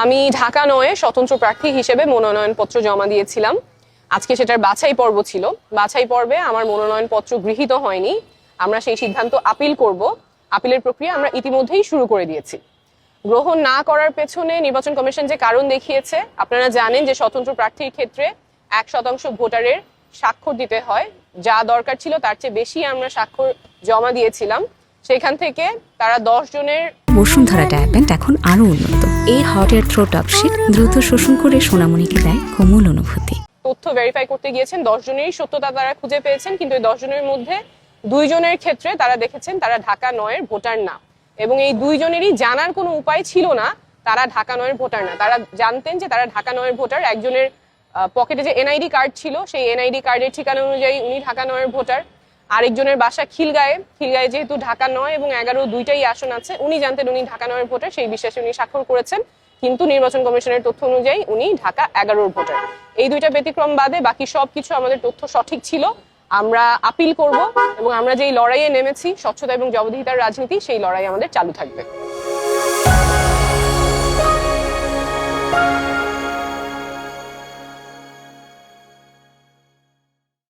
আমি ঢাকা ৯-এ স্বতন্ত্র প্রার্থী হিসেবে মনোনয়নপত্র জমা দিয়েছিলাম। আজকে সেটার বাছাই পর্ব ছিল। বাছাই পর্বে আমার মনোনয়নপত্র গৃহীত হয়নি। আমরা সেই সিদ্ধান্ত আপিল করব। আপিলের প্রক্রিয়া আমরা ইতিমধ্যেই শুরু করে দিয়েছি। গ্রহণ না করার পেছনে নির্বাচন কমিশন যে কারণ দেখিয়েছে, আপনারা জানেন যে স্বতন্ত্র প্রার্থীর ক্ষেত্রে ১% ভোটারের স্বাক্ষর দিতে হয়। যা দরকার ছিল তার চেয়ে বেশি আমরা স্বাক্ষর জমা দিয়েছিলাম। সেখান থেকে তারা ১০ জনের বসুন্ধরা ডায়াপেন্ট এখন আরো উন্নত। এই হট এয়ার থ্রো টপশিট দ্রুত শোষণ করে সোনামণিকে দেয় কোমল অনুভূতি। তথ্য ভেরিফাই করতে গিয়েছেন, ১০ জনেরই সত্যতা তারা খুঁজে পেয়েছেন, কিন্তু এই ১০ জনের মধ্যে ২ জনের ক্ষেত্রে তারা দেখেছেন তারা ঢাকা ৯-এর ভোটার না, এবং এই ২ জনেরই জানার কোনো উপায় ছিল না তারা ঢাকা ৯-এর ভোটার না। তারা জানতেন যে তারা ঢাকা ৯-এর ভোটার। একজনের পকেটে যে এনআইডি কার্ড ছিল, সেই এনআইডি কার্ডের ঠিকানা অনুযায়ী উনি ঢাকা ৯-এর ভোটার। আরেকজনের বাসা খিলগাঁয়ে যেহেতু ঢাকা ৯ এবং ১১ দুইটাই আসন আছে, উনি জানতেন উনি ঢাকা ৯-এর ভোটার, সেই বিশ্বাসে উনি স্বাক্ষর করেছেন, কিন্তু নির্বাচন কমিশনের তথ্য অনুযায়ী উনি ঢাকা ১১-র ভোটার। এই দুইটা ব্যতিক্রম বাদে বাকি সবকিছু আমাদের তথ্য সঠিক ছিল। আমরা আপিল করব এবং আমরা যেই লড়াইয়ে নেমেছি, স্বচ্ছতা এবং জবাবদিহিতার রাজনীতি, সেই লড়াই আমাদের চালু থাকবে।